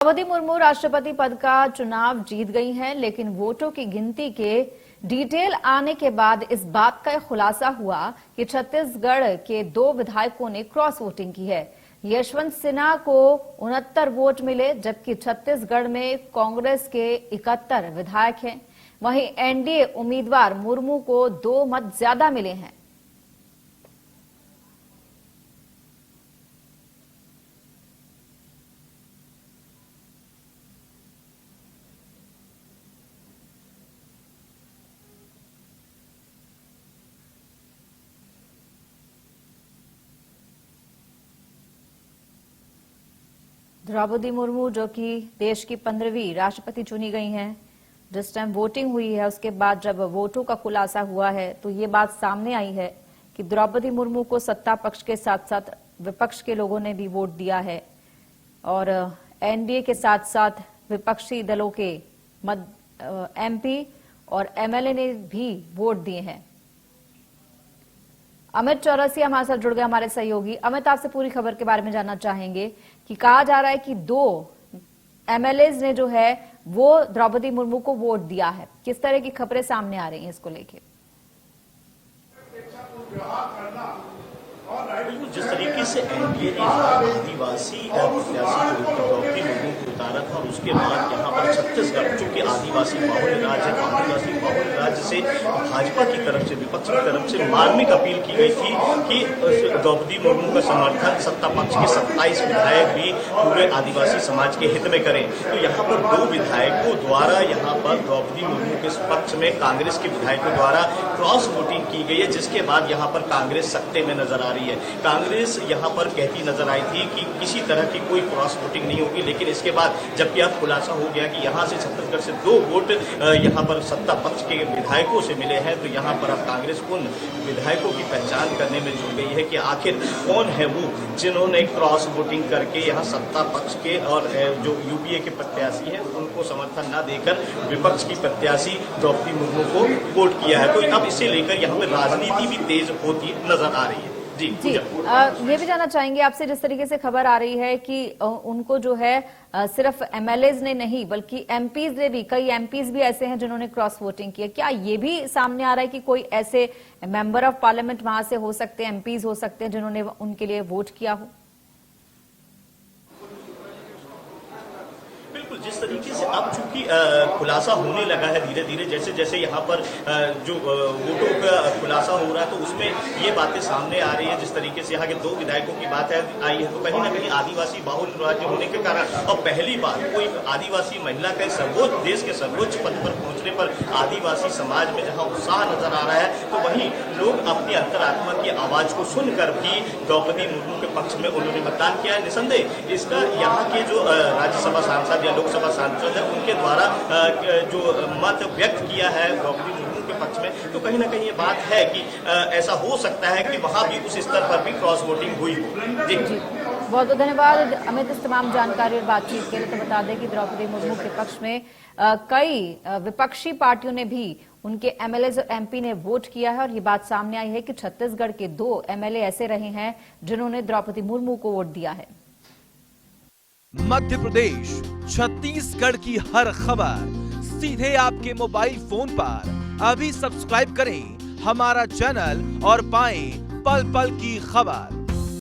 द्रौपदी मुर्मू राष्ट्रपति पद का चुनाव जीत गई हैं, लेकिन वोटों की गिनती के डिटेल आने के बाद इस बात का खुलासा हुआ कि छत्तीसगढ़ के 2 विधायकों ने क्रॉस वोटिंग की है। यशवंत सिन्हा को 69 वोट मिले, जबकि छत्तीसगढ़ में कांग्रेस के 71 विधायक हैं। वहीं एनडीए उम्मीदवार मुर्मू को 2 मत ज्यादा मिले हैं। द्रौपदी मुर्मू, जो कि देश की 15वीं राष्ट्रपति चुनी गई हैं, जिस टाइम वोटिंग हुई है उसके बाद जब वोटों का खुलासा हुआ है तो ये बात सामने आई है कि द्रौपदी मुर्मू को सत्ता पक्ष के साथ साथ विपक्ष के लोगों ने भी वोट दिया है और एनडीए के साथ साथ विपक्षी दलों के एमपी और एमएलए ने भी वोट दिए हैं। अमित चौरसिया हमारे साथ जुड़ गए, हमारे सहयोगी। अमित, आपसे पूरी खबर के बारे में जानना चाहेंगे कि कहा जा रहा है कि 2 एमएलएज ने जो है वो द्रौपदी मुर्मू को वोट दिया है। किस तरह की खबरें सामने आ रही हैं इसको लेके? जिस तरीके से एनडीए ने आदिवासी प्रत्याशी द्रौपदी मुर्मू को उतारा था और उसके बाद यहाँ पर छत्तीसगढ़, चूंकि आदिवासी बाहुल राज्य है, आदिवासी बाहुल राज्य से भाजपा की तरफ से, विपक्ष की तरफ से मार्मिक अपील की गई थी कि द्रौपदी मुर्मू का समर्थन सत्ता पक्ष के 27 विधायक भी पूरे आदिवासी समाज के हित में करें। तो यहाँ पर 2 विधायकों द्वारा यहाँ पर द्रौपदी मुर्मू के पक्ष में कांग्रेस के विधायकों द्वारा क्रॉस वोटिंग की गई है, जिसके बाद यहाँ पर कांग्रेस सत्ते में नजर आ रही है। कांग्रेस यहाँ पर कहती नजर आई थी कि किसी तरह की कोई क्रॉस वोटिंग नहीं होगी, लेकिन इसके बाद जबकि अब खुलासा हो गया कि यहाँ से छत्तीसगढ़ से 2 वोट यहाँ पर सत्ता पक्ष के विधायकों से मिले हैं, तो यहाँ पर अब कांग्रेस उन विधायकों की पहचान करने में जुट गई है कि आखिर कौन है वो जिन्होंने क्रॉस वोटिंग करके यहाँ सत्ता पक्ष के और जो यूपीए के प्रत्याशी हैं उनको समर्थन न देकर विपक्ष की प्रत्याशी द्रौपदी मुर्मू को वोट किया है। तो अब इसे लेकर यहाँ पर राजनीति भी तेज होती नजर आ रही है। जी, ये भी जानना चाहेंगे आपसे, जिस तरीके से खबर आ रही है कि उनको जो है सिर्फ एमएलएज ने नहीं बल्कि एमपीज ने भी, कई एमपीज भी ऐसे हैं जिन्होंने क्रॉस वोटिंग की है। क्या ये भी सामने आ रहा है कि कोई ऐसे मेंबर ऑफ पार्लियामेंट वहां से हो सकते हैं, एमपीज हो सकते हैं जिन्होंने उनके लिए वोट किया हो? जिस तरीके से अब चूंकि खुलासा होने लगा है धीरे धीरे, जैसे जैसे यहाँ पर जो वोटों का खुलासा हो रहा है तो उसमें ये बातें सामने आ रही है। जिस तरीके से यहाँ के 2 विधायकों की बात आई है तो कहीं ना कहीं आदिवासी बाहुल राज्य होने के कारण और पहली बार कोई आदिवासी महिला के सर्वोच्च, देश के सर्वोच्च पद पर पहुंचने पर आदिवासी समाज में जहाँ उत्साह नजर आ रहा है, तो वहीं लोग अपनी अंतरात्मा की आवाज को सुनकर भी द्रौपदी मुर्मू के पक्ष में उन्होंने मतदान किया है। निसंदेह इसका यहाँ के जो राज्यसभा सांसद या लोकसभा सांसद है उनके द्वारा जो मत व्यक्त किया है द्रौपदी मुर्मू के पक्ष में, तो कहीं ना कहीं ये बात है कि ऐसा हो सकता है कि वहां भी उस स्तर पर भी क्रॉस वोटिंग हुई हो। जी, बहुत बहुत धन्यवाद अमित, इस तमाम जानकारी और बातचीत के लिए। तो बता दें कि द्रौपदी मुर्मू के पक्ष में कई विपक्षी पार्टियों ने भी, उनके एमएलए और एमपी ने वोट किया है और ये बात सामने आई है कि छत्तीसगढ़ के 2 एमएलए ऐसे रहे हैं जिन्होंने द्रौपदी मुर्मू को वोट दिया है। मध्य प्रदेश, छत्तीसगढ़ की हर खबर सीधे आपके मोबाइल फोन पर। अभी सब्सक्राइब करें हमारा चैनल और पाएं पल पल की खबर।